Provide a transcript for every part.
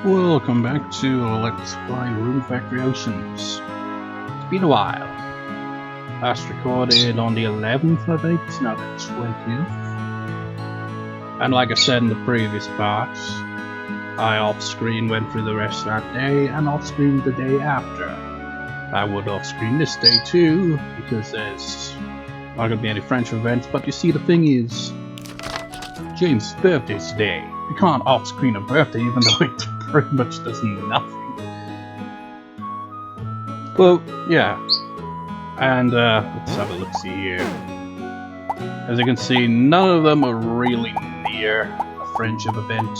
Welcome back to Let's Play Rune Factory Oceans. It's been a while. Last recorded on the 11th, I think, it's now the 20th. And like I said in the previous part, I off-screen went through the rest of that day and off-screen the day after. I would off-screen this day too, because there's not going to be any French events, but you see the thing is, James' birthday's today. You can't off-screen a birthday even though it pretty much does nothing. Well, yeah. And let's have a look-see here. As you can see, none of them are really near a friendship event.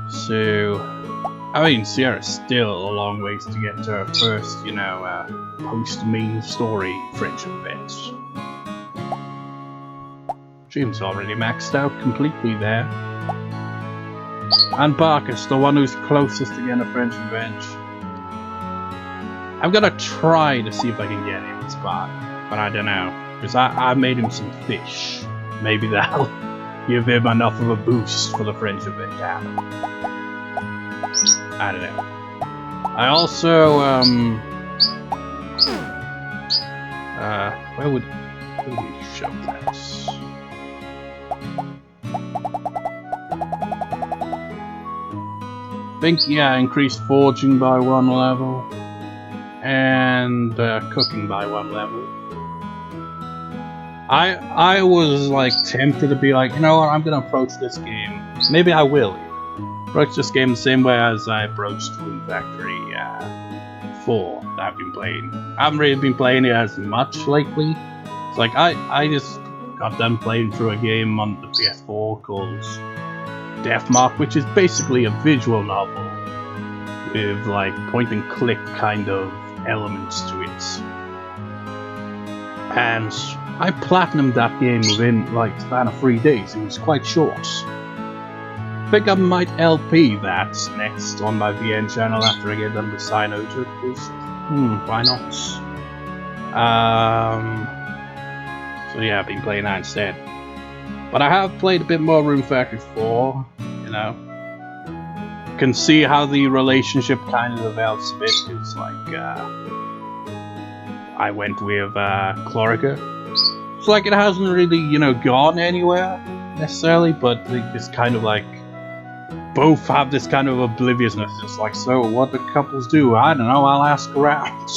So, I mean, Sierra's still a long ways to get to her first, post-main story friendship event. James already maxed out completely there. And Bacchus, the one who's closest to getting a French revenge. I'm gonna try to see if I can get him spot, but I don't know. Because I made him some fish. Maybe that'll give him enough of a boost for the French revenge to happen. I don't know. I also, where would we show that? I think, yeah, increased forging by 1 level and cooking by 1 level. I was like tempted to be like, you know what, I'm gonna approach this game. Maybe I will approach this game the same way as I approached Rune Factory 4 that I've been playing. I haven't really been playing it as much lately. It's like I just got done playing through a game on the PS4 called Death Mark, which is basically a visual novel with like point and click kind of elements to it. And I platinumed that game within like the span of 3 days. It was quite short. I think I might LP that next on my VN channel after I get done with Cyanoja, because why not? So yeah, I've been playing that instead. But I have played a bit more Rune Factory 4, you know. Can see how the relationship kind of develops a bit, because like, I went with Chlorica. It's like it hasn't really, gone anywhere, necessarily, but it's kind of like, both have this kind of obliviousness. It's like, so what do couples do? I don't know, I'll ask around.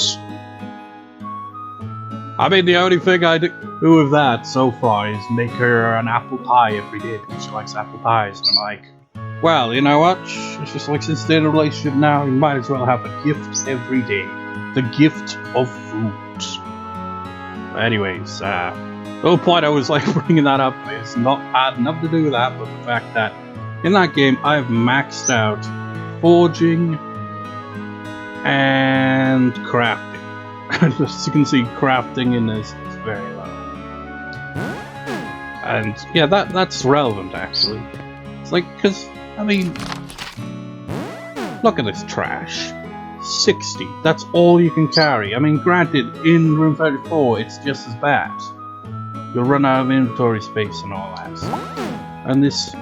I mean, the only thing I do with that so far is make her an apple pie every day because she likes apple pies. And I'm like, well, you know what? It's just like, since they're in a relationship now, you might as well have a gift every day. The gift of food. But anyways, the whole point I was like bringing that up is had nothing to do with that, but the fact that in that game I've maxed out forging and crafting. As you can see, crafting in this is very low. And yeah, that's relevant actually. It's like, because, I mean, look at this trash. 60, that's all you can carry. I mean, granted, in Rune Factory 4, it's just as bad. You'll run out of inventory space and all that. And this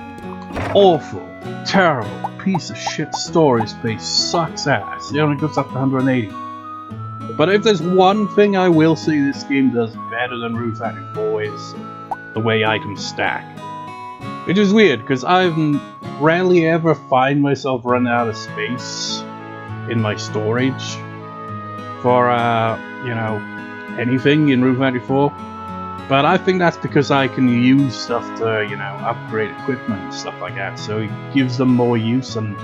awful, terrible piece of shit storage space sucks ass. It only goes up to 180. But if there's one thing I will say this game does better than Rune Factory 4 is the way items stack. Which is weird, because I've rarely ever find myself running out of space in my storage for, anything in Rune Factory 4. But I think that's because I can use stuff to, upgrade equipment and stuff like that. So it gives them more use, and,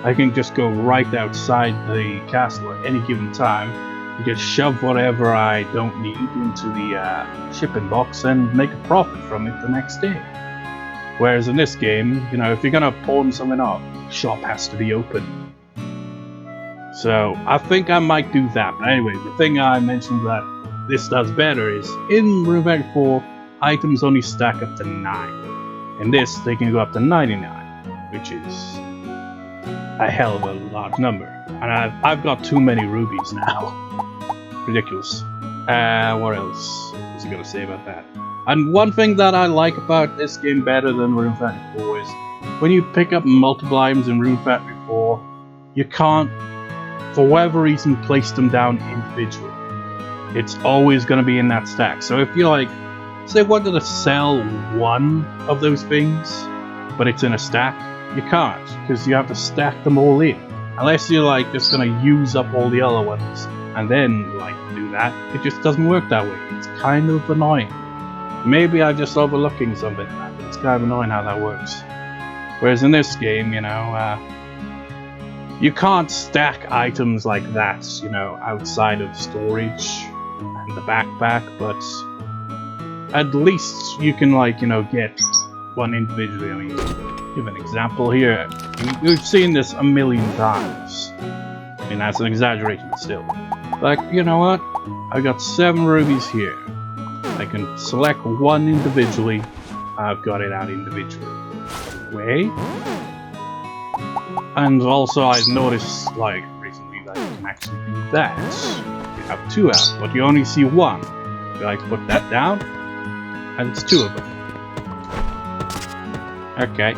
I can just go right outside the castle at any given time and just shove whatever I don't need into the shipping box and make a profit from it the next day. Whereas in this game, if you're gonna pawn something off, the shop has to be open. So I think I might do that. But anyway, the thing I mentioned that this does better is in Rune Factory 4, items only stack up to 9. In this, they can go up to 99, which is a hell of a large number. And I've got too many rubies now. Ridiculous. What else was I gonna say about that? And one thing that I like about this game better than Rune Factory 4 is when you pick up multiple items in Rune Factory you can't, for whatever reason, place them down individually. It's always going to be in that stack. So if you like, say, wanted to sell one of those things, but it's in a stack, you can't, because you have to stack them all in. Unless you're like just going to use up all the other ones and then like do that. It just doesn't work that way. It's kind of annoying. Maybe I'm just overlooking something like that, but it's kind of annoying how that works. Whereas in this game, you know, you can't stack items like that, you know, outside of storage and the backpack, but at least you can, like, you know, get one individually. I mean, give an example here. We've seen this a million times. I mean, that's an exaggeration, but still. Like, you know what? I got 7 rubies here. I can select one individually. I've got it out individually. Wait. And also, I've noticed, like, recently that you can actually do that. You have 2 out, but you only see 1. You, like, put that down, and it's 2 of them. Okay.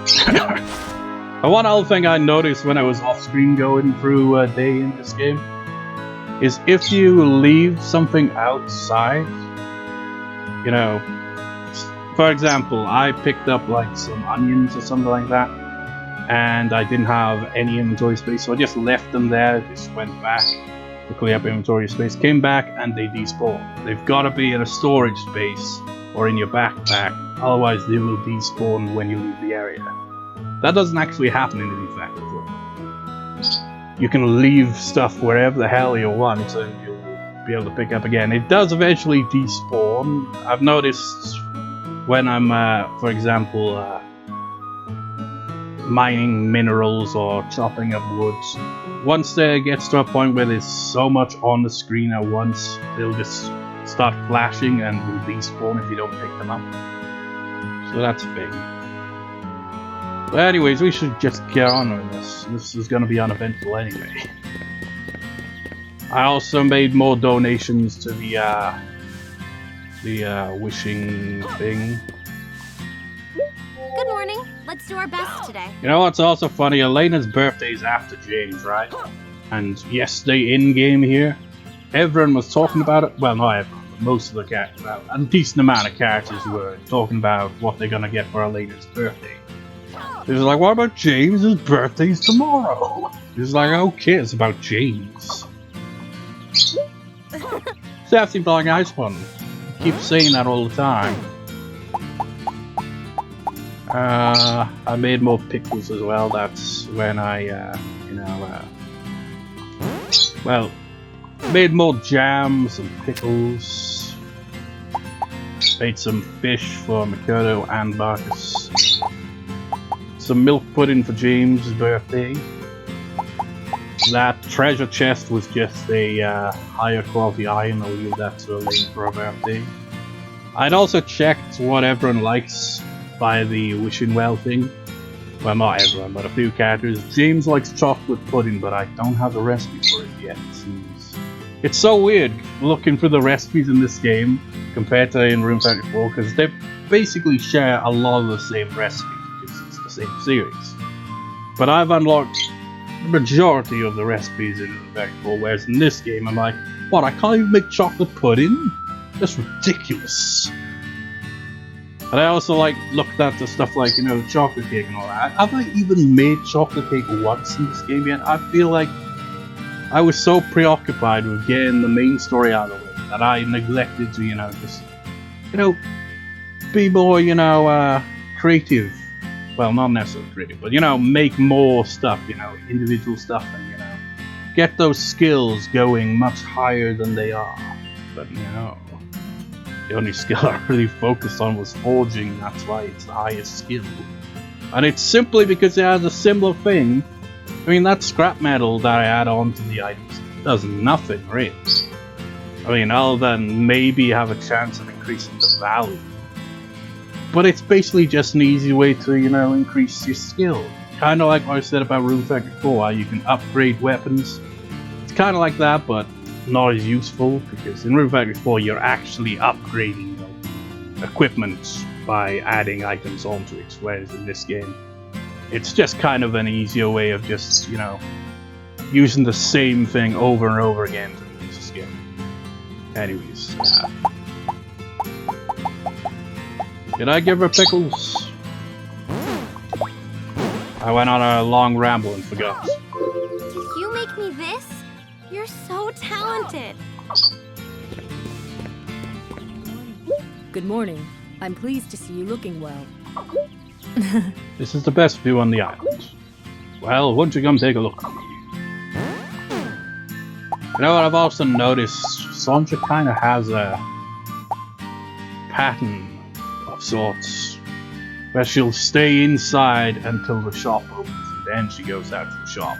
And one other thing I noticed when I was off-screen going through a day in this game is if you leave something outside, you know, for example, I picked up like some onions or something like that, and I didn't have any inventory space, so I just left them there, just went back to clear up inventory space, came back, and they despawned. They've got to be in a storage space or in your backpack, otherwise they will despawn when you leave the area. That doesn't actually happen in the Rune Factory 4. You can leave stuff wherever the hell you want, so you'll be able to pick up again. It does eventually despawn. I've noticed when I'm, for example, mining minerals or chopping up woods, once there gets to a point where there's so much on the screen at once, they'll just start flashing and will despawn if you don't pick them up. So that's a thing. But anyways, we should just get on with this. This is going to be uneventful anyway. I also made more donations to the wishing thing. Good morning. Let's do our best today. You know what's also funny? Elena's birthday is after James, right? And yesterday in-game here, everyone was talking about it. Well, not everyone, but most of the characters. Well, a decent amount of characters were talking about what they're gonna get for Elena's birthday. It was like, what about James? His birthday's tomorrow. It was like, who cares about James? That seems like a nice one. I keep saying that all the time. I made more pickles as well. That's when I, well, made more jams and pickles. Made some fish for Mikoto and Bacchus. Some milk pudding for James' birthday. That treasure chest was just a higher quality item. I'll leave that to Elaine for her birthday. I'd also checked what everyone likes by the wishing well thing. Well, not everyone, but a few characters. James likes chocolate pudding, but I don't have the recipe for it yet, it seems. It's so weird looking for the recipes in this game compared to in Rune Factory 4, because they basically share a lot of the same recipes, because it's the same series. But I've unlocked the majority of the recipes in Rune Factory 4, whereas in this game I'm like, what, I can't even make chocolate pudding? That's ridiculous. But I also like looked at the stuff like, you know, the chocolate cake and all that. Have I even made chocolate cake once in this game yet? I feel like I was so preoccupied with getting the main story out of the way that I neglected to, you know, just, you know, be more, you know, creative. Well, not necessarily creative, but, you know, make more stuff, you know, individual stuff, and, you know, get those skills going much higher than they are. But, you know, the only skill I really focused on was forging. That's why it's the highest skill. And it's simply because it has a similar thing. I mean, that scrap metal that I add on to the items does nothing, really. I mean, other than maybe have a chance of increasing the value. But it's basically just an easy way to, you know, increase your skill. Kind of like what I said about Rune Factory 4, you can upgrade weapons. It's kind of like that, but not as useful, because in Rune Factory 4 you're actually upgrading, you know, equipment by adding items onto it, whereas in this game it's just kind of an easier way of just, you know, using the same thing over and over again to lose a skill. Anyways, did I give her pickles? I went on a long ramble and forgot. Did you make me this? You're so talented. Good morning. I'm pleased to see you looking well. This is the best view on the island. Well, won't you come take a look? You know what I've also noticed? Sonja kind of has a pattern of sorts where she'll stay inside until the shop opens and then she goes out to the shop.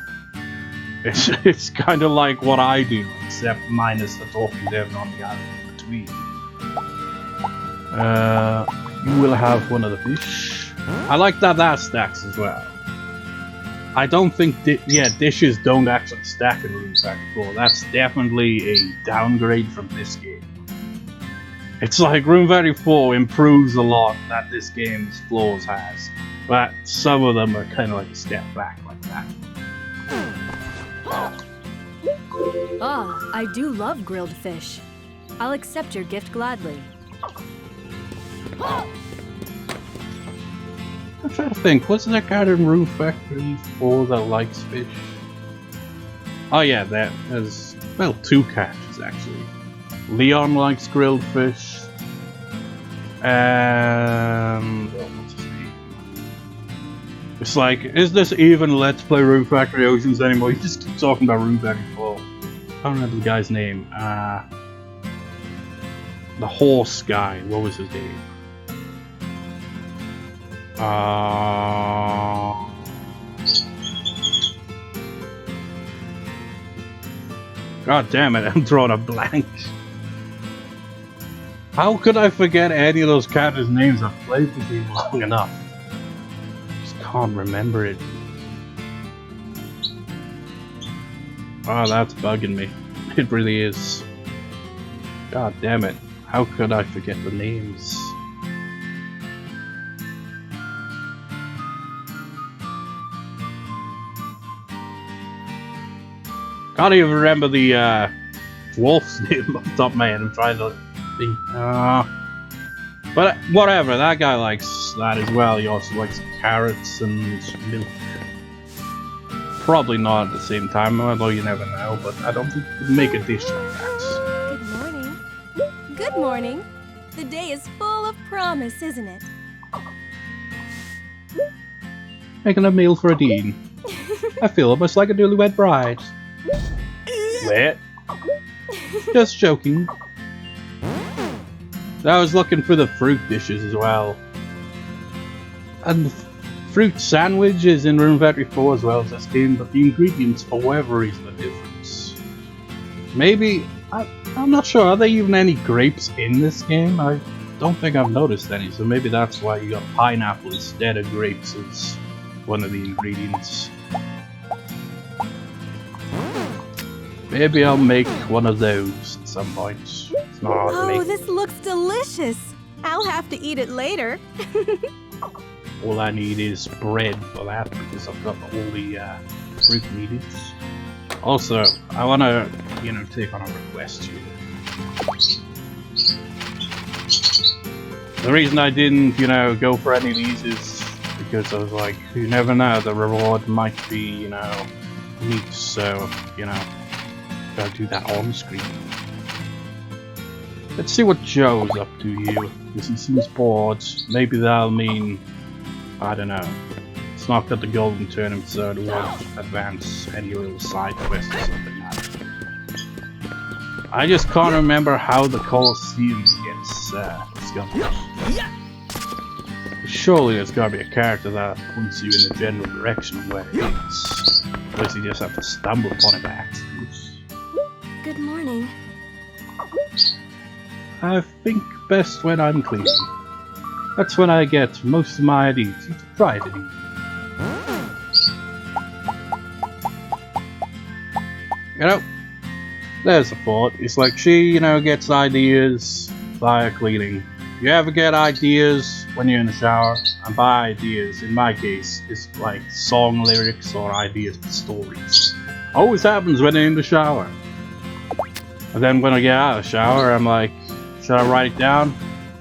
It's kind of like what I do, except minus the talking to everyone on the island in between. You will have one of the fish. I like that stacks as well. I don't think, dishes don't actually stack in Rune Factory 4. That's definitely a downgrade from this game. It's like Rune Factory 4 improves a lot that this game's flaws has, but some of them are kind of like a step back like that. Ah, I do love grilled fish. I'll accept your gift gladly. I'm trying to think, was there a cat in Rune Factory 4 that likes fish? Oh yeah, there's, well, two cats actually. Leon likes grilled fish. And what's his name? It's like, is this even Let's Play Rune Factory Oceans anymore? You just keep talking about Rune Factory 4. I don't remember the guy's name. The horse guy, what was his name? God damn it, I'm drawing a blank. How could I forget any of those characters' names? I've played the game long enough. Just can't remember it. Oh, that's bugging me. It really is. God damn it. How could I forget the names? Can't even remember the dwarf's name off the top of my head. I'm trying to think. But whatever, that guy likes that as well. He also likes carrots and milk. Probably not at the same time, although you never know, but I don't think you could make a dish like that. Good morning. Good morning. The day is full of promise, isn't it? Making a meal for a dean. I feel almost like a newlywed bride. Wait. Just joking. I was looking for the fruit dishes as well. And the fruit sandwiches in Rune Factory 4 as well as this game, but the ingredients for whatever reason are different. Maybe, I'm not sure, are there even any grapes in this game? I don't think I've noticed any, so maybe that's why you got pineapple instead of grapes as one of the ingredients. Maybe I'll make one of those at some point. It's not hard to make. Oh, this looks delicious. I'll have to eat it later. All I need is bread for that because I've got all the fruit needed. Also, I want to, take on a request here. The reason I didn't, go for any of these is because I was like, you never know, the reward might be, neat, so, gotta do that on screen. Let's see what Joe's up to here, because he seems bored. Maybe that'll mean, I don't know, it's not got the golden turnip, so it won't advance any little side quest or something like that. I just can't remember how the Colosseum gets discovered. Surely there's gotta be a character that points you in the general direction of where it is. Unless you just have to stumble upon it by accident. Good morning. I think best when I'm cleaning. That's when I get most of my ideas. You should try it anyway. There's a thought. It's like she, gets ideas via cleaning. You ever get ideas when you're in the shower? And by ideas, in my case, it's like song lyrics or ideas for stories. Always happens when I'm in the shower. And then when I get out of the shower, I'm like, should I write it down?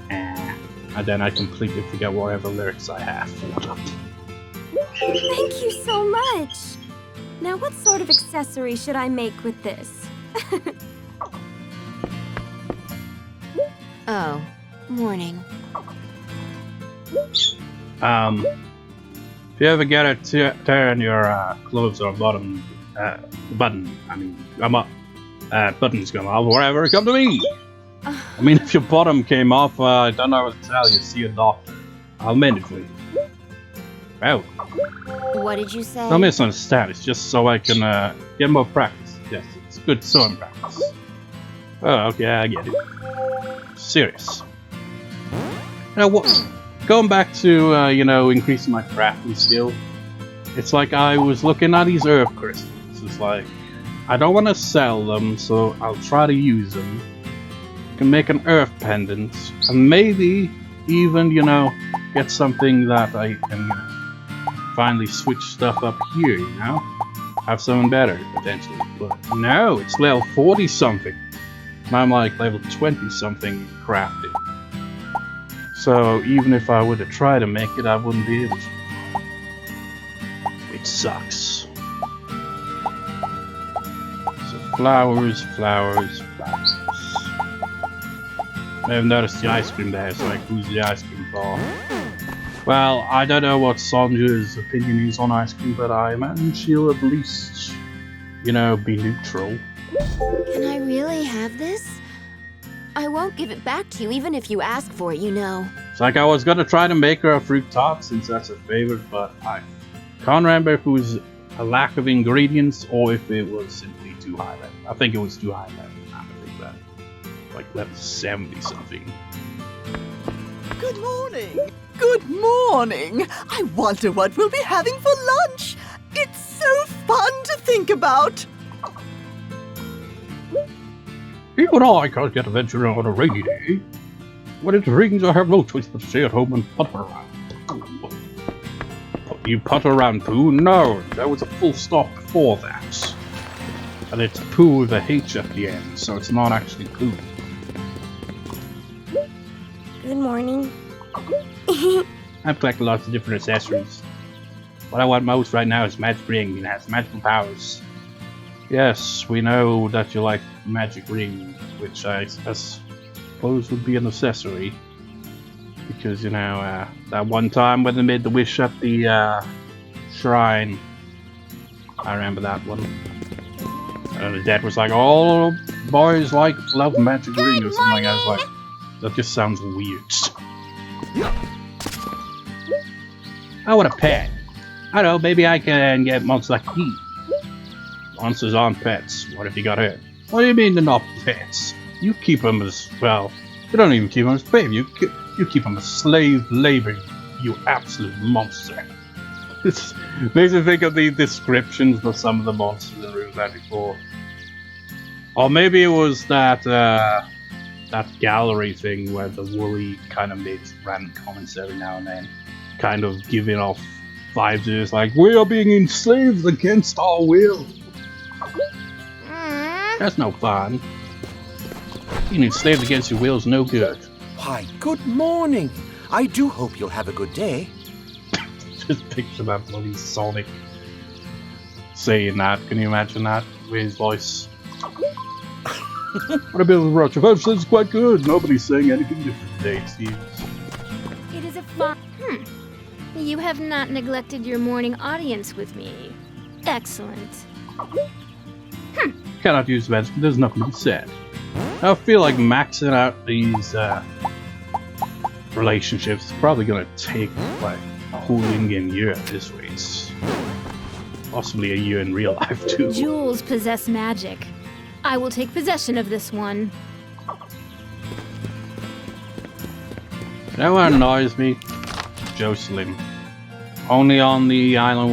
And then I completely forget whatever lyrics I have. Thank you so much. Now, what sort of accessory should I make with this? Oh, morning. If you ever get a tear in your clothes or bottom button's come off, whatever, come to me! I mean, if your bottom came off, I don't know what to tell you, see a doctor. I'll mend it for you. Well, What did you say? don't misunderstand, it's just so I can get more practice. Yes, it's good sewing practice. Oh, okay, I get it. Serious. Now, going back to, increasing my crafting skill, it's like I was looking at these earth crystals. It's like, I don't want to sell them, so I'll try to use them. Can make an earth pendant, and maybe even, get something that I can finally switch stuff up here, Have something better, potentially. But no, it's level 40 something. And I'm like level 20 something crafting. So even if I were to try to make it, I wouldn't be able to. It sucks. So flowers, flowers, flowers. I have noticed the ice cream there, so like, who's the ice cream for? Well, I don't know what Sonja's opinion is on ice cream, but I imagine she'll at least, be neutral. Can I really have this? I won't give it back to you, even if you ask for it, It's like I was gonna try to make her a fruit tart, since that's her favorite, but I can't remember if it was a lack of ingredients or if it was simply too high level. I think it was too high level. I think that, like level 70 something. Good morning. Good morning. I wonder what we'll be having for lunch. It's so fun to think about. Even I can't get a venture on a rainy day. When it rains, I have no choice but to stay at home and putter around. You putter around, poo? No, there was a full stop before that. And it's poo with a H at the end, so it's not actually poo. Good morning. I've collected lots of different accessories. What I want most right now is magic ring. It has magical powers. Yes, we know that you like magic ring, which I suppose would be an accessory. Because, that one time when they made the wish at the shrine. I remember that one. And Odette was like, all boys love magic ring or something. I was like, that just sounds weird. I want a pet. I don't know, maybe I can get monsters like he. Monsters aren't pets. What if you got hurt? What do you mean they're not pets? You keep them as, well, you don't even keep them as baby. You keep them as slave labor, you absolute monster. It makes me think of the descriptions of some of the monsters in Rune 34. Or maybe it was that gallery thing where the Woolly kind of makes random comments every now and then, kind of giving off vibes. It's like, we are being enslaved against our will. That's no fun. Being enslaved against your will is no good. Why, good morning. I do hope you'll have a good day. Just picture that bloody Sonic saying that. Can you imagine that with his voice? What a bit of a rush. I've heard it's quite good. Nobody's saying anything different today, it seems. It is a fun. You have not neglected your morning audience with me. Excellent. Cannot use magic, there's nothing to be said. I feel like maxing out these relationships is probably gonna take like a whole in-game year at this rate. Possibly a year in real life too. Jewels possess magic. I will take possession of this one. You know what annoys me? Jocelyn. Only on the island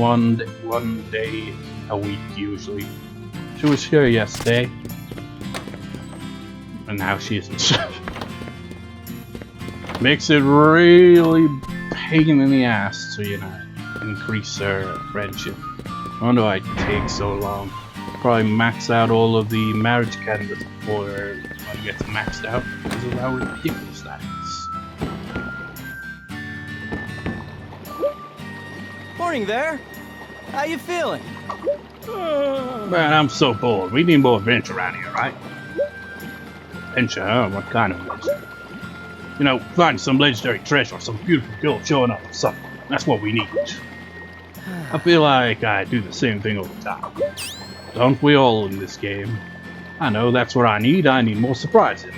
one day a week usually. She was here yesterday. And now she isn't. Makes it really pain in the ass to, increase her friendship. I wonder why it takes so long. Probably max out all of the marriage candidates before one gets maxed out because of how ridiculous that is. Morning there. How you feeling? Man, I'm so bored. We need more adventure around here, right? Adventure, huh? What kind of adventure? You know, find some legendary treasure or some beautiful girl showing up or something. That's what we need. I feel like I do the same thing all the time. Don't we all in this game? I know, that's what I need. I need more surprises.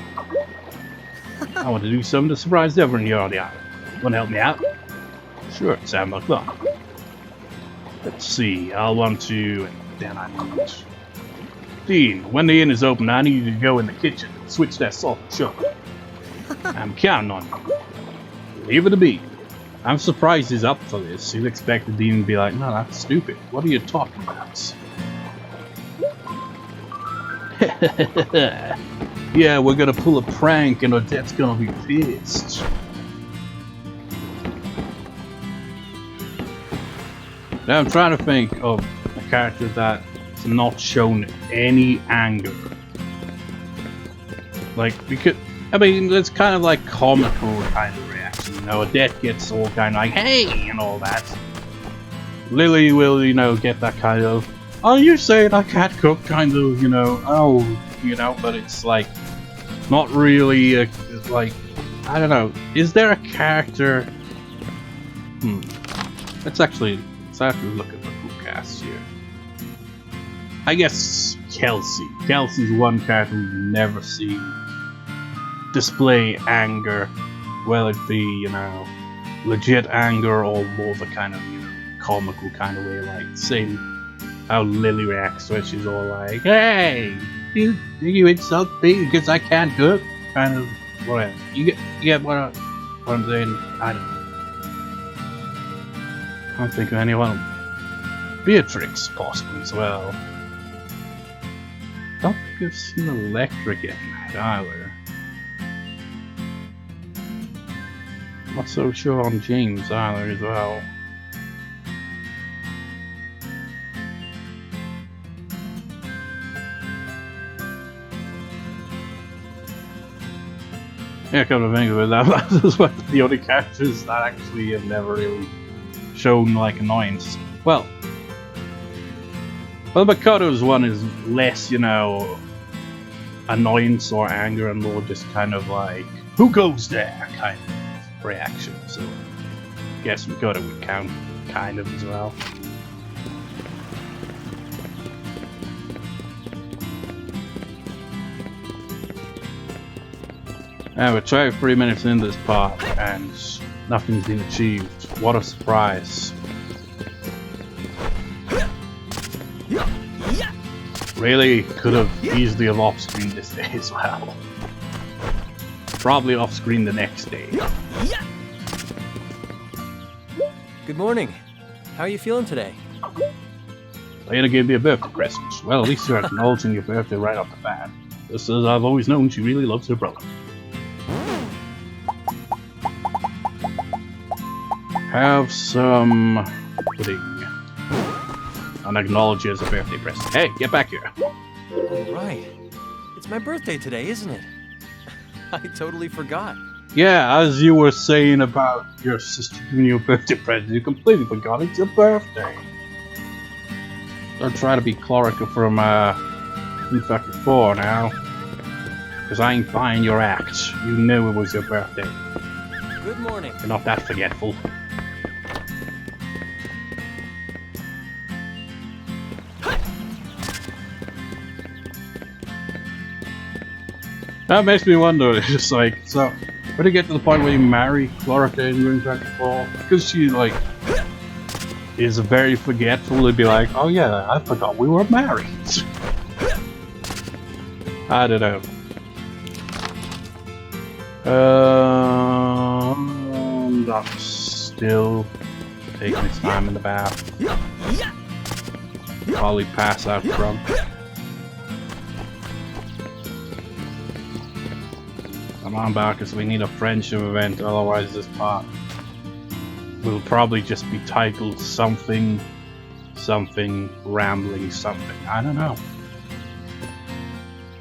I want to do something to surprise everyone here on the island. Want to help me out? Sure, it sounds like fun. Let's see, I'll want to... and then I need... Dean, when the inn is open, I need you to go in the kitchen and switch that salt and sugar. I'm counting on you. Leave it to me. I'm surprised he's up for this. He'd expect the Dean to be like, no, that's stupid. What are you talking about? Yeah, we're gonna pull a prank and Odette's gonna be pissed. Now I'm trying to think of a character that's not shown any anger. Like, because, I mean, it's kind of like comical kind of reaction. You know, Odette gets all kind of like, hey, and all that. Lily will, you know, get that kind of, oh, you saying I can't cook kind of, you know, oh, you know, but it's like, not really, it's like, I don't know, is there a character, let's actually look at the full cast here. I guess Kelsey. Kelsey's one character we've never seen display anger, whether it be, you know, legit anger or more of a kind of, you know, comical kind of way, like same how Lily reacts when she's all like, hey, you insult me because I can't cook, kind of whatever. You get what I'm saying? I don't know. Can't think of anyone. Beatrix possibly as well. Don't think I've seen Electric in that either. Not so sure on James either as well. Yeah, come to think of it, that's one of the only characters that actually have never really shown like annoyance. Well, Mikoto's one is less, you know, annoyance or anger and more just kind of like, who goes there kind of reaction. So I guess Mikoto would count kind of as well. We're 3 minutes into this part and nothing's been achieved. What a surprise. Really could have easily have off-screened this day as well. Probably off-screen the next day. Good morning. How are you feeling today? Lena gave me a birthday present. Well, at least you're acknowledging your birthday right off the bat. Just as I've always known, she really loves her brother. Have some pudding. And acknowledge you as a birthday present. Hey, get back here. All right. It's my birthday today, isn't it? I totally forgot. Yeah, as you were saying about your sister giving you a birthday present, you completely forgot it's your birthday. Don't try to be Clorica from Blue Factor 4 now. Because I ain't buying your act. You knew it was your birthday. Good morning. You're not that forgetful. That makes me wonder, it's just like, so, when you get to the point where you marry Clorica in Rune Factor 4, because she, like, is very forgetful, it'd be like, oh yeah, I forgot we were married. I don't know. Doc's still taking his time in the bath. Probably pass out drunk. Come on, Bacchus, we need a friendship event, otherwise this part will probably just be titled something something, rambling something. I don't know.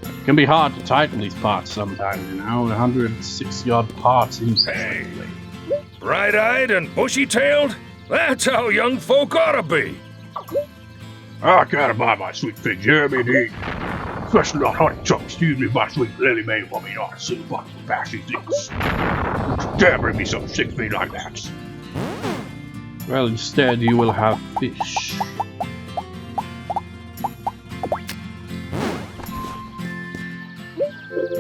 It can be hard to title these parts sometimes, you know. 160 odd parts instantly. Bright-eyed and bushy-tailed? That's how young folk ought to be. I gotta buy my sweet things, you hear me, D? Especially not honey chunks. Excuse me, my sweet lily maid want me not to sit fucking fashy things. Dare bring me some sick thing like that. Well, instead you will have fish.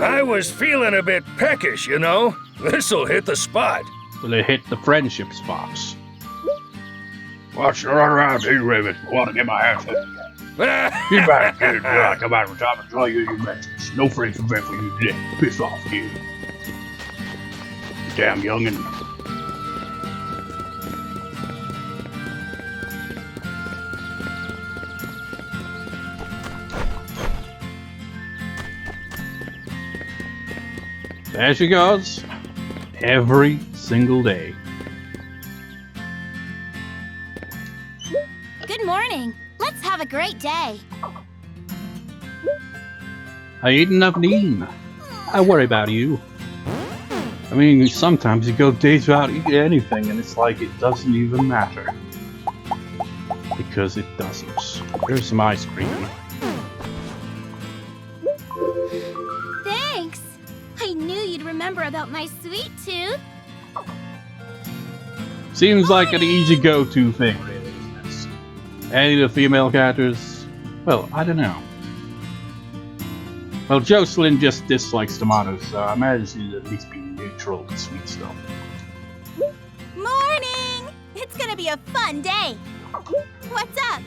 I was feeling a bit peckish, you know. This'll hit the spot. Will it hit the friendship spots? Watch you run around here, Raven. I want to get my ass licked again. You better get it done. Come out from time and tell you your messages. No friends for for you today. Piss off, you. You damn youngin'. There she goes. Every single day. Good morning. Let's have a great day. I eat enough and eaten. I worry about you. I mean, sometimes you go days without eating anything and it's like it doesn't even matter. Because it doesn't. Here's some ice cream. Thanks. I knew you'd remember about my sweet tooth. Seems like an easy go-to thing, really, isn't it? Any of the female characters? Well, I don't know. Well, Jocelyn just dislikes tomatoes, so I imagine she'd at least be neutral to sweet stuff. Morning! It's gonna be a fun day. What's up?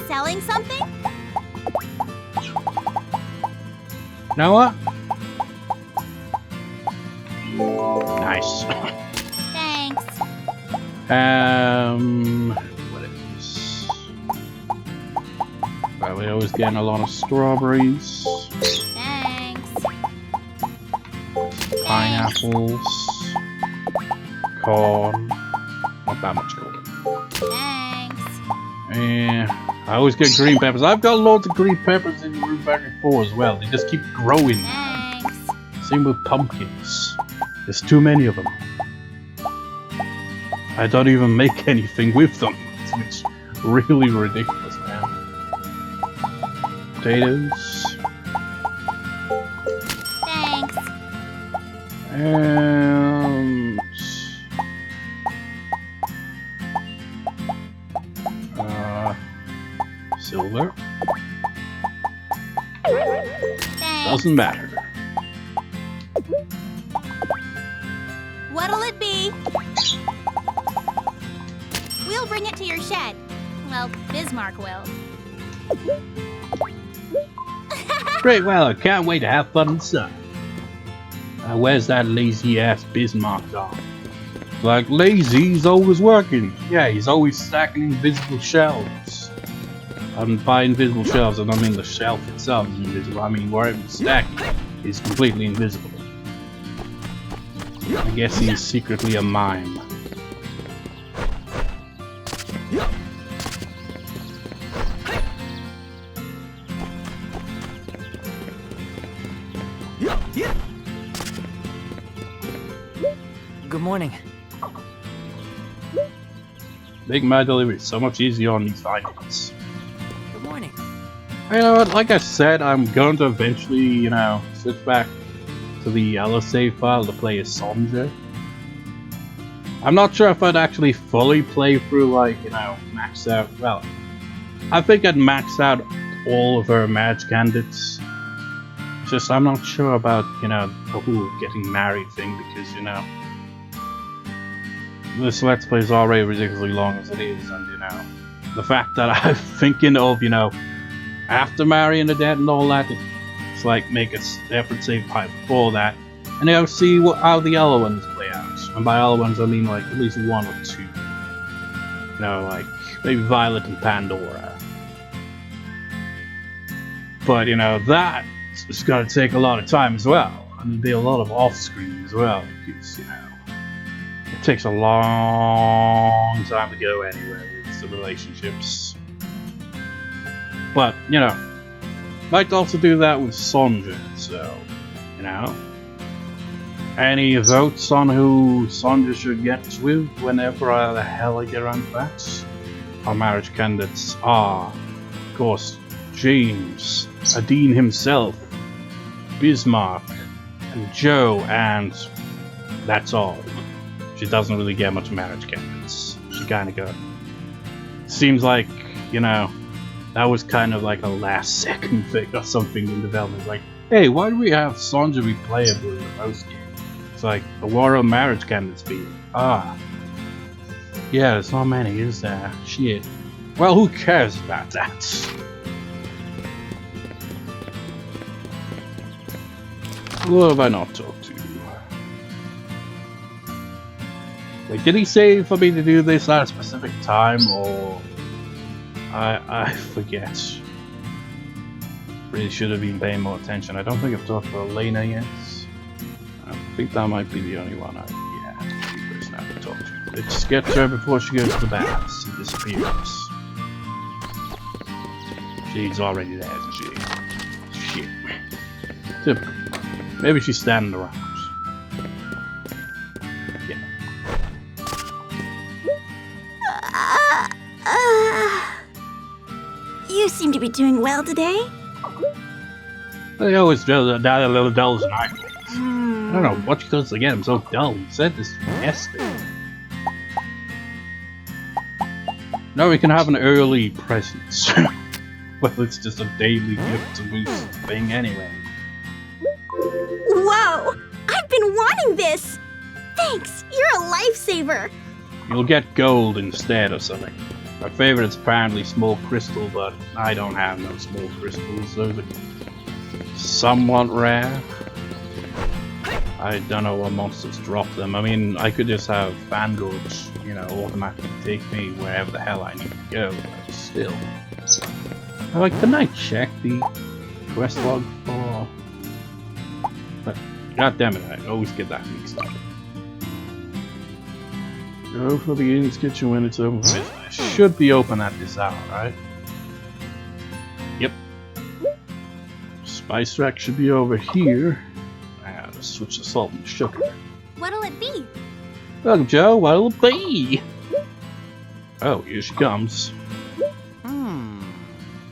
Selling something? Know what? Nice. Thanks. What is? Probably always getting a lot of strawberries, Thanks. pineapples, corn. Not that much corn. Thanks. Yeah, I always get green peppers. I've got loads of green peppers in Rune 4 as well. They just keep growing. Thanks. Same with pumpkins. There's too many of them. I don't even make anything with them. It's really ridiculous, man. Potatoes. Thanks. And... silver. Thanks. Doesn't matter. What'll it be? We'll bring it to your shed. Well, Bismarck will. Great, well, I can't wait to have fun in the sun. Where's that lazy-ass Bismarck dog? Like, lazy, he's always working. Yeah, he's always stacking invisible shelves. And by invisible shelves, I don't mean the shelf itself is invisible. I mean, wherever it's stacked is completely invisible. I guess he's secretly a mime. Good morning. Making my delivery so much easier on these items. Good morning. You know what, like I said, I'm going to eventually, you know, switch back to the yellow save file to play as Sonja. I'm not sure if I'd actually fully play through, like, you know, max out, well, I think I'd max out all of her marriage candidates. It's just, I'm not sure about, you know, the whole getting married thing, because, you know, this Let's Play is already ridiculously long as it is, and, you know, the fact that I'm thinking of, you know, after marrying Odette and all that, it's like make a separate save file before that, and you know, see how the other ones play out. And by other ones, I mean like at least one or two. You know, like maybe Violet and Pandora. But you know, that is going to take a lot of time as well, and there'll be a lot of off-screen as well, because you know, It takes a long time to go anywhere with the relationships. But, you know, might also do that with Sonja, so, you know. Any votes on who Sonja should get with whenever the hell I get around to that? Our marriage candidates are, of course, James, Adine himself, Bismarck, and Joe, and that's all. She doesn't really get much marriage candidates. She kind of got... Seems like, you know, that was kind of like a last-second thing or something in development. Like, hey, why do we have Sonja be playable in the post game? It's like, the war of marriage candidates be. Ah. Yeah, there's not many, is there? Shit. Well, who cares about that? Who have I not talked to? Like, did he say for me to do this at a specific time, or... I forget. Really should have been paying more attention. I don't think I've talked to Elena yet. I think that might be the only one I... Yeah, the person I haven't talked to. Let's get to her before she goes to the baths and disappears. She's already there, isn't she? Shit. Typical. Maybe she's standing around. You seem to be doing well today. They always do a little dull as an eye. I don't know what she does to get him so dull. He said this yesterday. No, we can have an early presence. Well, it's just a daily gift to boost the thing anyway. Whoa! I've been wanting this! Thanks! You're a lifesaver! You'll get gold instead or something. My favorite is apparently small crystal, but I don't have no small crystals. Those are somewhat rare. I don't know what monsters drop them. I mean, I could just have Vanguards, you know, automatically take me wherever the hell I need to go, but still. Like, can I check the quest log for... But, god damn it, I always get that mixed up. Go for the Inn's kitchen when it's open. It should be open at this hour, right? Yep. Spice rack should be over here. And let's switch the salt and sugar. What'll it be? Welcome, Joe. What'll it be? Oh, here she comes.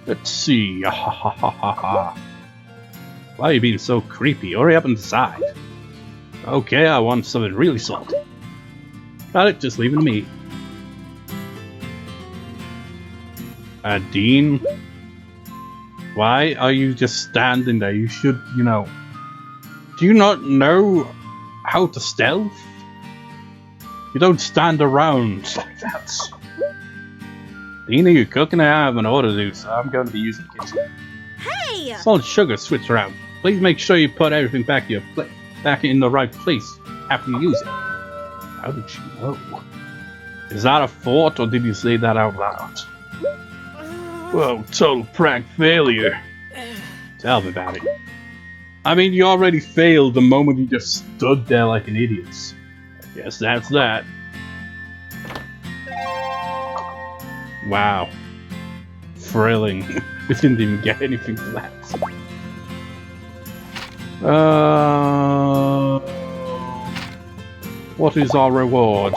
Let's see. Ha ha ha ha ha. Why are you being so creepy? Hurry up and decide. Okay, I want something really salty. Got it, just leave it to me. Dean? Why are you just standing there? You should, you know... Do you not know how to stealth? You don't stand around like that. Dean, are you cooking? I have an order to do, so I'm going to be using the kitchen. Hey! Salt and sugar switch around. Please make sure you put everything back in the right place after you use it. How did she know? Is that a fort, or did you say that out loud? Whoa, total prank failure. Tell me about it. I mean, you already failed the moment you just stood there like an idiot. I guess that's that. Wow. Thrilling. We didn't even get anything for that. What is our reward?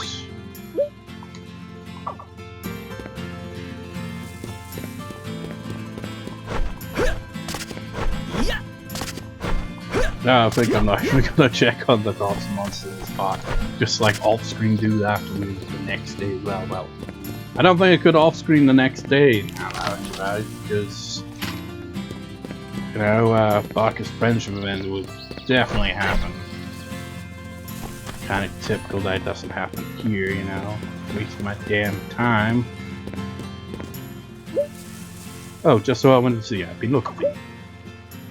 No, I think I'm not even gonna check on the gods and monsters part. Just like off-screen do that the next day. Well, I don't think I could off-screen the next day now, right? Because you know, Bacchus friendship event would definitely happen. Kind of typical that it doesn't happen here, you know. Wasting my damn time. Oh, just so I wanted to see, I've been looking for you.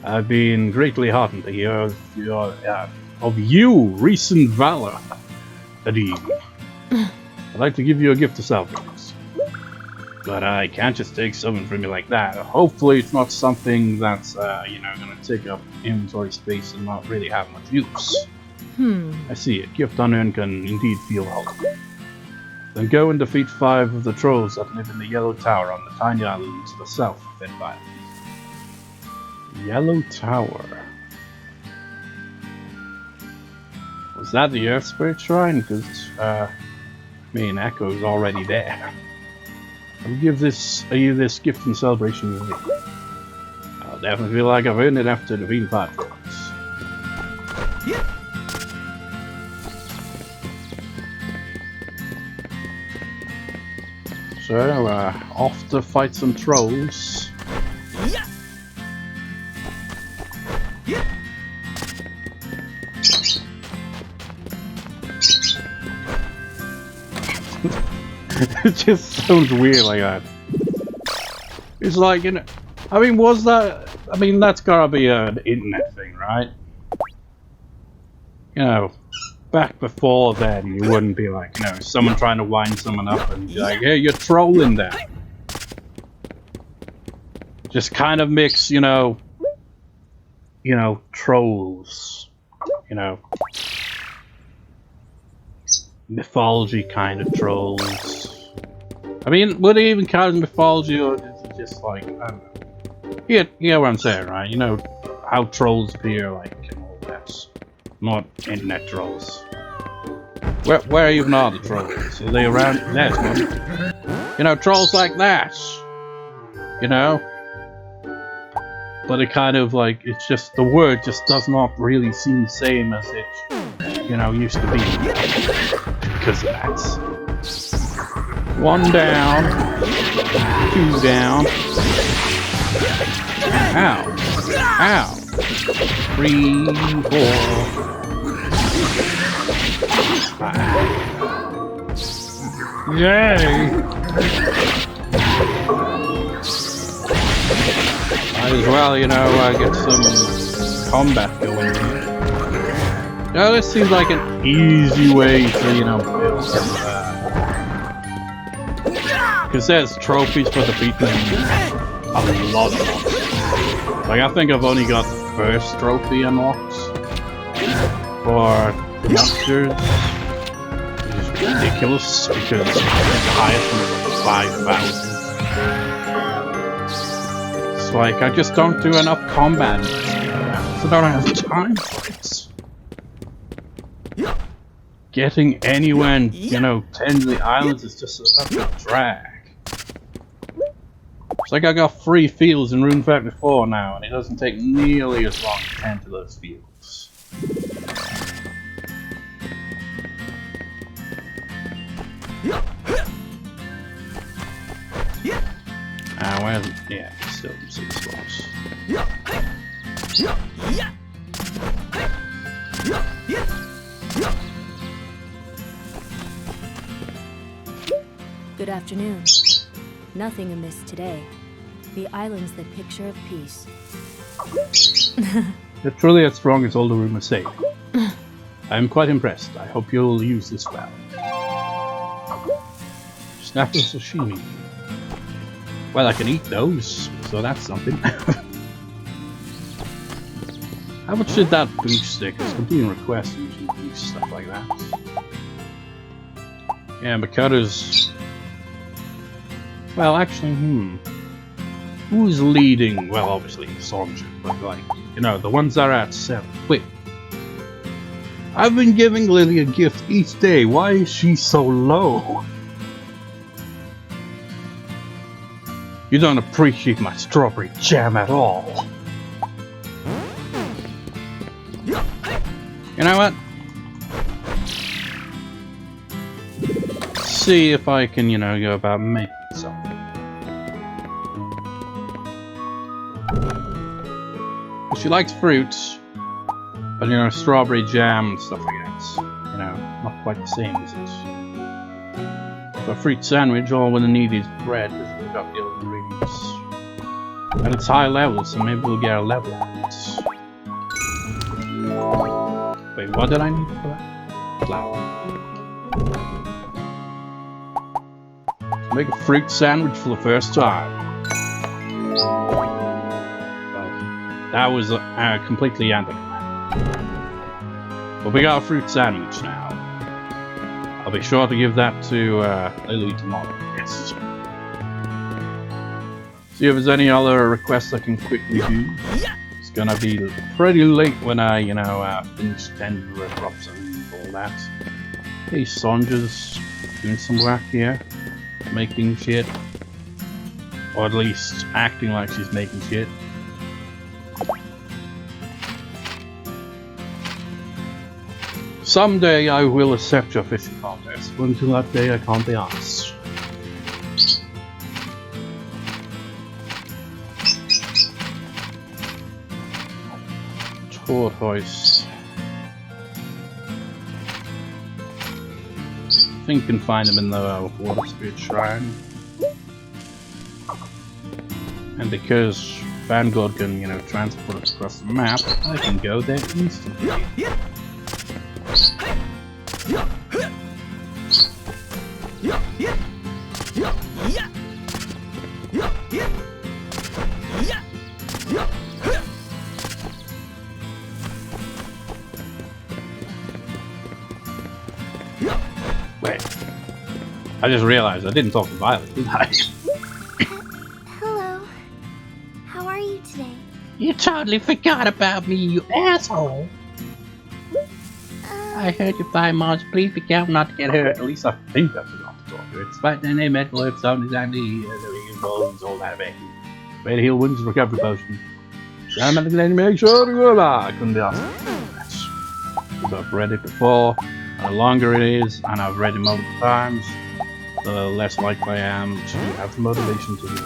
I've been greatly heartened to hear of you recent valor, Adine. I'd like to give you a gift to celebrate. But I can't just take something from you like that. Hopefully it's not something that's, you know, gonna take up inventory space and not really have much use. I see it. Gift unearned can indeed feel hollow. Then go and defeat 5 of the trolls that live in the Yellow Tower on the tiny island to the south of Fed Island. Yellow Tower. Was that the Earth Spirit Shrine? Because, me and Echo's already there. I'll give you this gift in celebration of you. I'll definitely feel like I've earned it after defeating 5 trolls. So, off to fight some trolls. It just sounds weird like that. It's like, you know, I mean, that's gotta be an internet thing, right? You know, back before then, you wouldn't be like, you know, someone trying to wind someone up and be like, hey, you're trolling them. Just kind of mix, you know, trolls, you know, mythology kind of trolls. I mean, would it even count as mythology, or is it just like, I don't know. You get what I'm saying, right? You know how trolls appear, like, and all that. Not internet trolls. Where even are the trolls? Are they around? There's one. You know, trolls like that. You know? But it kind of like, it's just, the word just does not really seem the same as it, you know, used to be. Because of that. 1 down. 2 down. Ow. Ow. 3, 4. 5. Yay! Might as well, you know, get some combat going here. Now, this seems like an easy way to, you know, build some, because there's trophies for defeating a lot of them. Like, I think I've only got the first trophy unlocked for the monsters, which is ridiculous because the highest one is 5,000. It's like, I just don't do enough combat, so I don't have time for it. Getting anywhere and, you know, tend to the islands is just such a drag. It's like I got 3 fields in Rune 34 now, and it doesn't take nearly as long to tend to those fields. Where's it? Yeah, still 6 spots. Good afternoon. Nothing amiss today. The island's the picture of peace. They're truly as strong as all the rumors say. I am quite impressed. I hope you'll use this well. Snap of sashimi. Well, I can eat those, so that's something. How much did that boost stick? It's completing requests usually boost stuff like that. Yeah, Mikoto's... Well, actually, who's leading? Well, obviously, Sonja, but like, you know, the ones that are at 7. Wait. I've been giving Lily a gift each day. Why is she so low? You don't appreciate my strawberry jam at all. You know what? See if I can, you know, go about making something. She likes fruits, but you know, strawberry jam and stuff like that, you know, not quite the same, is it? For a fruit sandwich, all we'll need is bread, because we've got the other ingredients. And it's high level, so maybe we'll get a level out of it. Wait, what did I need for that? Flour. Make a fruit sandwich for the first time. Well, that was completely anti-command. But But we got a fruit sandwich now. I'll be sure to give that to Lily tomorrow. Yes. See if there's any other requests I can quickly do. It's gonna be pretty late when I, finish 10 crops and all that. Hey, Sonja's doing some work here. Making shit. Or at least acting like she's making shit. Someday I will accept your fishing contest, but until that day I can't be asked. Tortoise. I think you can find them in the Water Spirit Shrine. And because Vanguard can, transport us across the map, I can go there instantly. Wait, I just realized I didn't talk to Violet, did I? Hello. How are you today? You totally forgot about me, you asshole! I heard you 5 months. Please be careful not to get hurt. At least I think I forgot to talk to her. Despite the name, medical herbs, some exactly bones, all that back. Way to heal wounds, recovery potion. I'm not going to make sure to go back. I couldn't be asked. Because I've read it before. The longer it is, and I've read it multiple times, the less likely I am to have the motivation to read.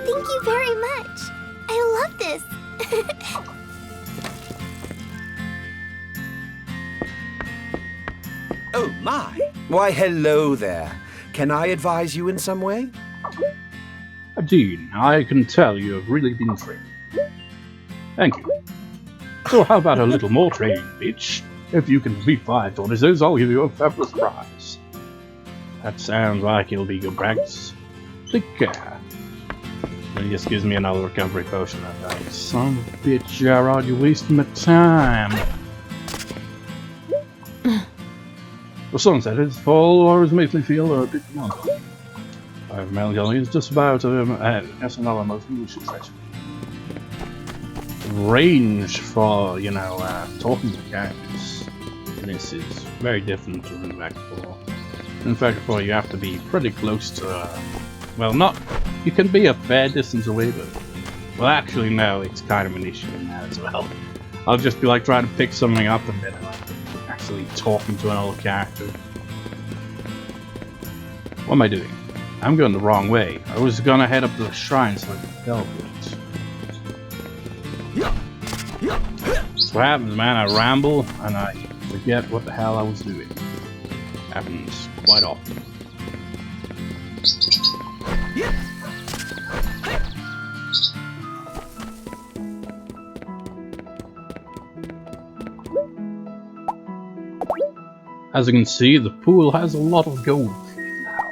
Thank you very much. I love this. Oh my! Why, hello there. Can I advise you in some way? Dean, I can tell you have really been trained. Thank you. So how about a little more training, bitch? If you can defeat 5 tortoises, I'll give you a fabulous prize. That sounds like it'll be good practice. Take care. Then he just gives me another recovery potion. Son of a bitch, Gerard, you're wasting my time. The sunset is full, always makes me feel a bit melancholy. Melancholy is just about that's another most English expression. Range for, talking to characters in this is very different to Rune Factor 4. In Factor 4 you have to be pretty close to, well, not, you can be a fair distance away, but, well, actually no, it's kind of an issue in that as well. I'll just be like trying to pick something up and then actually talking to another character. What am I doing? I'm going the wrong way. I was gonna head up to the shrine so I could teleport. That's what happens, man. I ramble and I forget what the hell I was doing. Happens quite often. As you can see, the pool has a lot of gold in it now.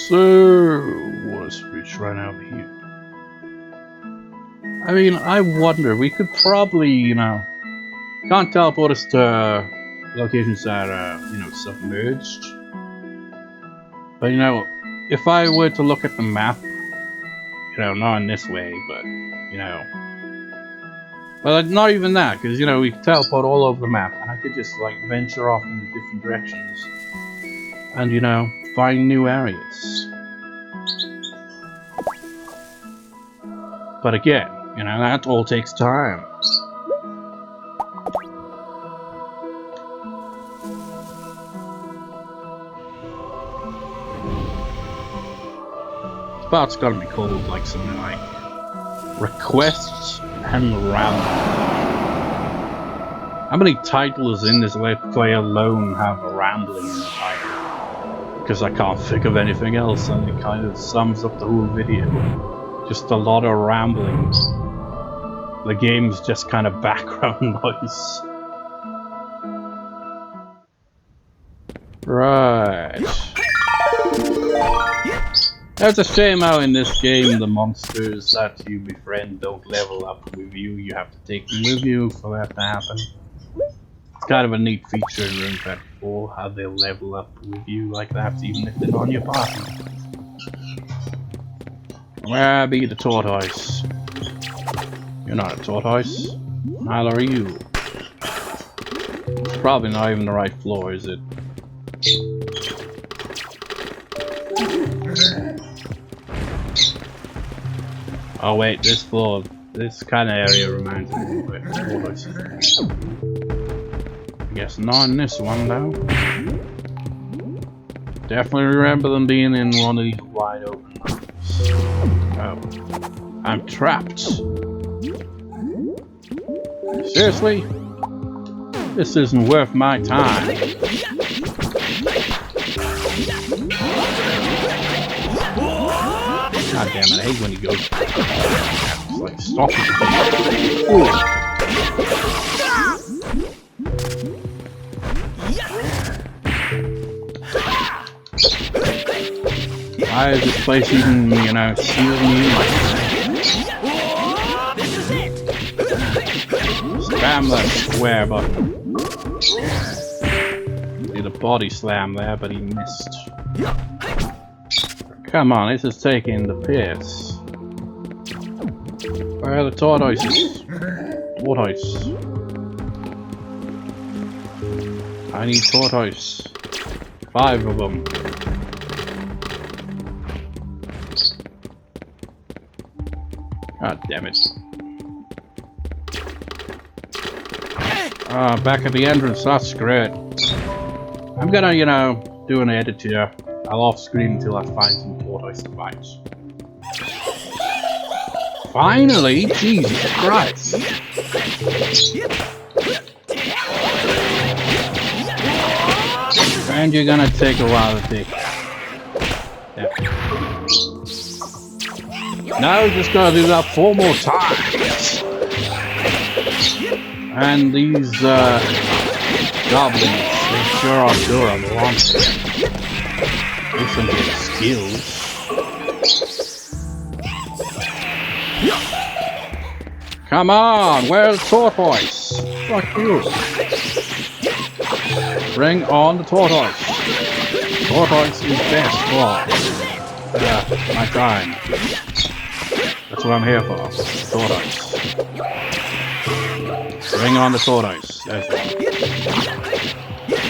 So, what's which right over here? I mean, I wonder, we could probably, can't teleport us to locations that are, submerged. But, if I were to look at the map, not in this way, but, well, not even that, because, we teleport all over the map, and I could just, venture off in different directions. And, find new areas. But again, that all takes time. This part's gotta be called, something like Requests and Ramble. How many titles in this Let's Play alone have a rambling in the title? Because I can't think of anything else, and it kind of sums up the whole video. Just a lot of rambling. The game's just kind of background noise. Right. It's a shame how in this game the monsters that you befriend don't level up with you. You have to take them with you for that to happen. It's kind of a neat feature in Rune 34, how they'll level up with you like that, even if they're not on your party. Where be the tortoise? You're not a tortoise. Neither are you. It's probably not even the right floor, is it? Oh wait, this floor, this kind of area reminds me of it. Tortoises. I guess not in this one though. Definitely remember them being in one of these wide open rooms. Oh. I'm trapped. Seriously? This isn't worth my time. God damn it, I hate when he goes. It's like, stop it. Why is this place even, you know, sealing me like that? Spam that square button. Did a body slam there, but he missed. Come on, this is taking the piss. Where are the tortoises? Tortoise. I need tortoise. 5 of them. God damn it. Ah, back at the entrance, that's great. I'm gonna, you know, do an edit here. I'll off screen until I find some tortoise to fight. Finally! Jesus Christ! And you're gonna take a while to take. Yeah. Now we're just gonna do that 4 more times. And these goblins, they sure are good on the long term. There's some good skills. Come on, where's the tortoise? Fuck you. Bring on the tortoise. Tortoise is best for my time. That's what I'm here for. Tortoise. Bring on the tortoise. There's one.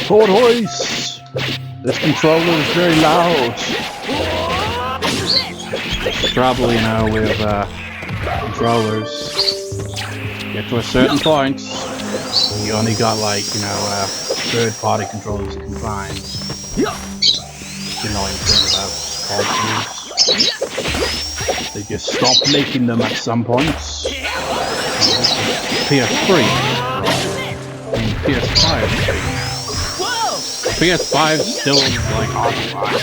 Tortoise! This controller is very loud. Trouble, you know, with controllers. Get to a certain point, you only got like, you know, third-party controllers confined. The annoying thing about consoles. They just stop making them at some points. PS3 and PS5. PS5 still like occupied.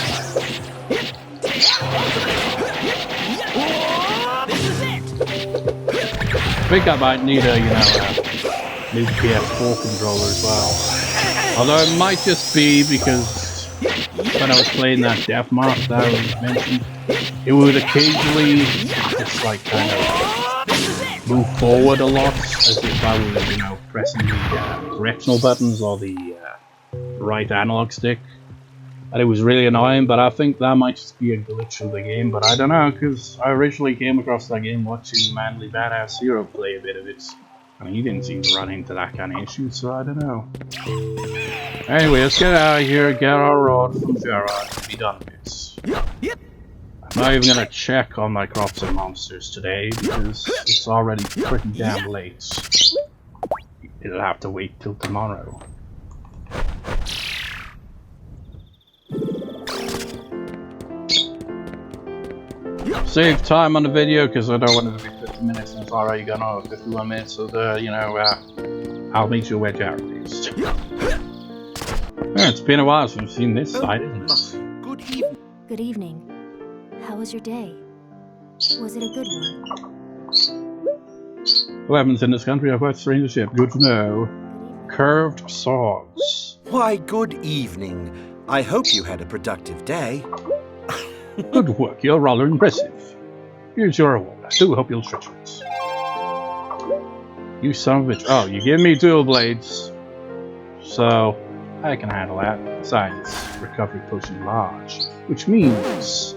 I think I might need a, you know, new PS4 controller as well. Although it might just be because when I was playing that Deathmark that I was mentioned, it would occasionally just like kind of move forward a lot, as if I was, you know, pressing the directional buttons or the right analog stick. And it was really annoying, but I think that might just be a glitch of the game, but I don't know, because I originally came across that game watching Manly Badass Hero play a bit of it. I mean, he didn't seem to run into that kind of issue, so I don't know. Anyway, let's get out of here, get our rod from Gerard, and be done with it. I'm not even gonna check on my crops and monsters today, because it's already pretty damn late. It'll have to wait till tomorrow. Save time on the video because I don't want it to be 50 minutes and it's already gone over 51 minutes, so you know, I'll meet you where Gerard is. Yeah, it's been a while since we've seen this side, isn't it? Good evening. Good evening. How was your day? Was it a good one? Weapons in this country are quite strange ship. Good to know. Curved swords. Why, good evening. I hope you had a productive day. Good work, you're rather impressive. Here's your reward. I do hope you'll treasure it. You son of a bitch. Oh, you give me dual blades. So, I can handle that. Besides, recovery potion large. Which means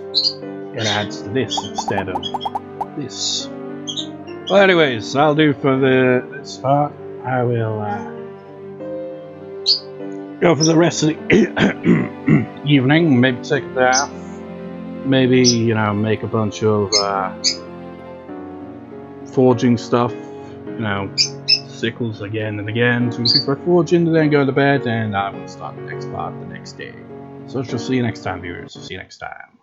it adds to this instead of this. Well, anyways, I'll do for this part. I will go for the rest of the evening. Maybe take a bath. Maybe, you know, make a bunch of forging stuff. You know, sickles again and again to increase my forging, and then go to bed, and I will start the next part the next day. So I shall see you next time, viewers. See you next time.